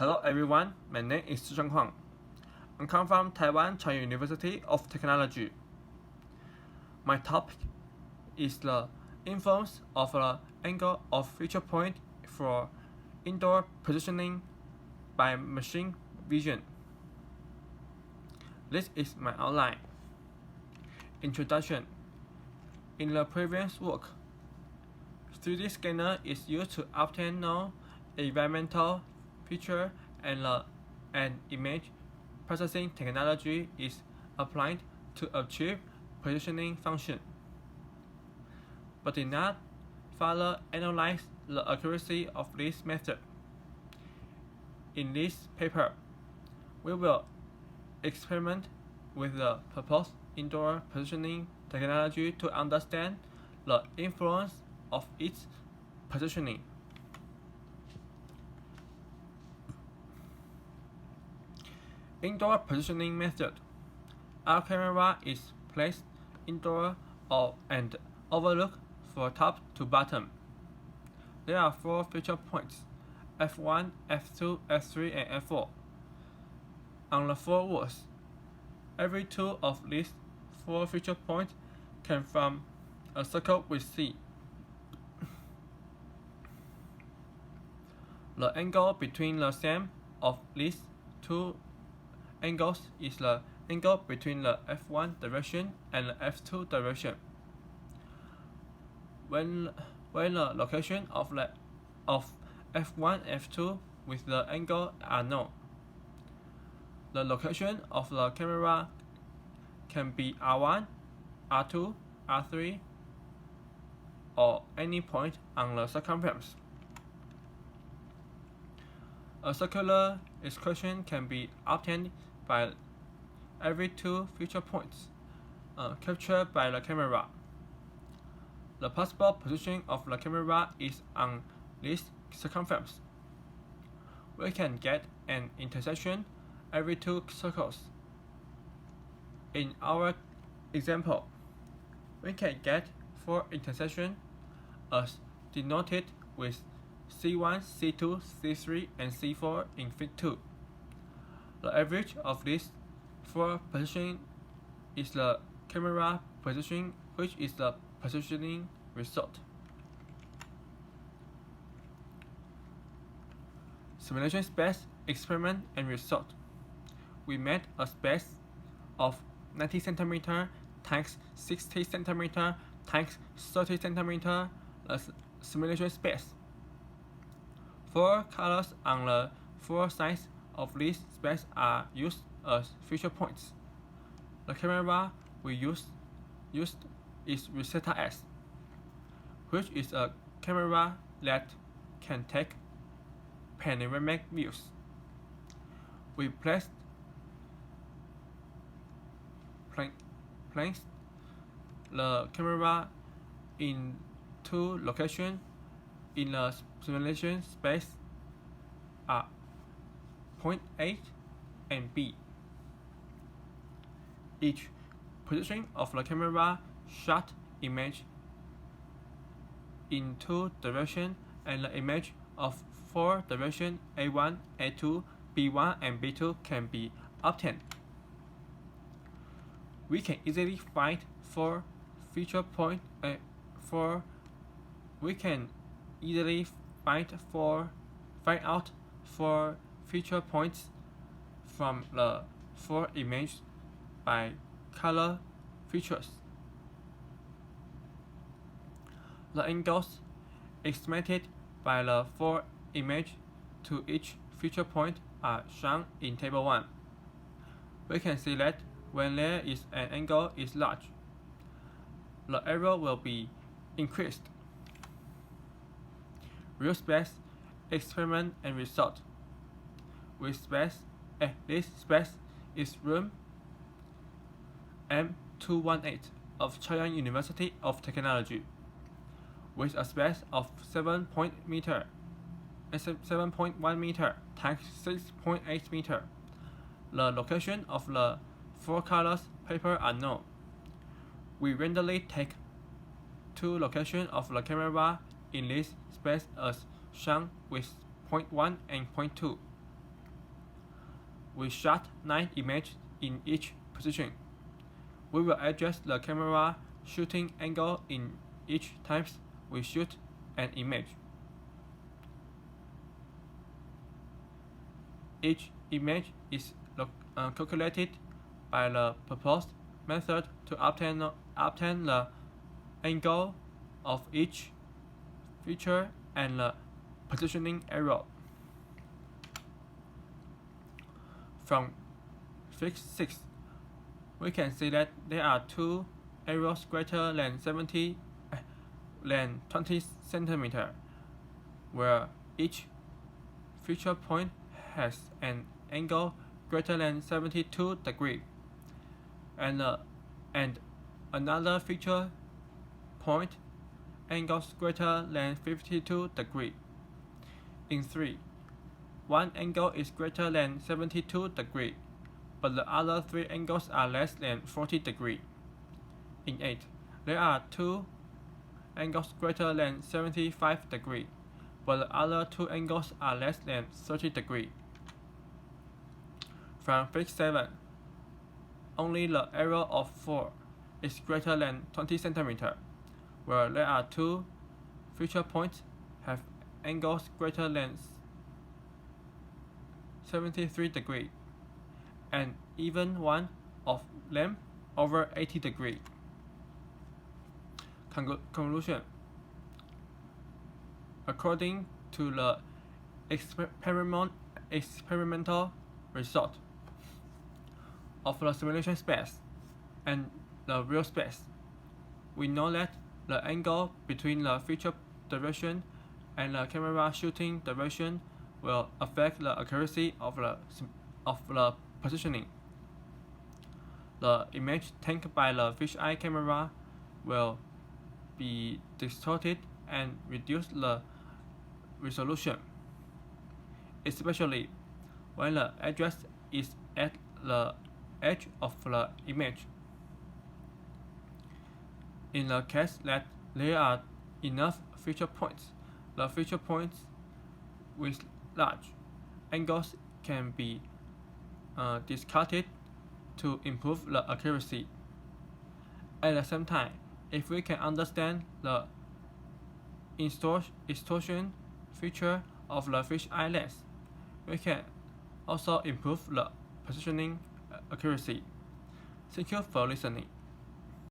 Hello everyone, my name is Zheng Huang. I come from Taiwan China University of Technology. My topic is the influence of the angle of feature point for indoor positioning by machine vision. This is my outline. Introduction. In the previous work, 3D scanner is used to obtain known environmental feature and an image processing technology is applied to achieve positioning function, but did not further analyze the accuracy of this method. In this paper, we will experiment with the proposed indoor positioning technology to understand the influence of its positioning. Indoor positioning method. Our camera is placed indoor and overlooked from top to bottom. There are 4 feature points: F1, F2, F3, and F4. On the 4 walls, every 2 of these 4 feature points can form a circle with C. The angle between the sum of these 2 angles is the angle between the F1 direction and the F2 direction. When the location of F1 and F2 with the angle are known, the location of the camera can be R1, R2, R3, or any point on the circumference. A circular equation can be obtained by every 2 feature points captured by the camera. The possible position of the camera is on this circumference. We can get an intersection every 2 circles. In our example, we can get 4 intersections as denoted with C1, C2, C3, and C4 in Fig 2. The average of these 4 positions is the camera position, which is the positioning result. Simulation space, experiment, and result. We made a space of 90 cm times 60 cm times 30 cm as simulation space. 4 colors on the 4 sides of this space are used as feature points. The camera we used is Rosetta S, which is a camera that can take panoramic views. We placed the camera in 2 locations in the simulation space are point A and B. Each position of the camera shot image in 2 directions and the image of 4 directions A1, A2, B1, and B2 can be obtained. We can easily find 4 feature points. We can easily find out 4 feature points from the 4 images by color features. The angles estimated by the 4 images to each feature point are shown in Table 1. We can see that when there is an angle is large, the error will be increased. Real space, experiment, and result. With space, this space is room M218 of China University of Technology, with a space of 7.1 meter times 6.8 meter. The location of the 4 colors paper are known. We randomly take 2 locations of the camera in this space as shown with point 1 and point 2. we shot 9 images in each position. We will adjust the camera shooting angle in each time we shoot an image. Each image is calculated by the proposed method to obtain the angle of each feature and the positioning error. From Fig 6, we can see that there are two errors greater than 20 cm, where each feature point has an angle greater than 72 degrees, and another feature point angles greater than 52 degrees. In 3, one angle is greater than 72 degrees, but the other 3 angles are less than 40 degrees. In 8, there are 2 angles greater than 75 degrees, but the other 2 angles are less than 30 degrees. From Fig 7, only the error of 4 is greater than 20 cm, where there are 2 feature points have angles greater than 73 degrees, and even one of them over 80 degrees. Conclusion: according to the experimental result of the simulation space and the real space, we know that the angle between the feature direction and the camera shooting direction will affect the accuracy of the positioning. The image taken by the fisheye camera will be distorted and reduce the resolution, especially when the address is at the edge of the image. In the case that there are enough feature points, the feature points with large angles can be discarded to improve the accuracy. At the same time, if we can understand the distortion feature of the fisheye lens, we can also improve the positioning accuracy. Thank you for listening.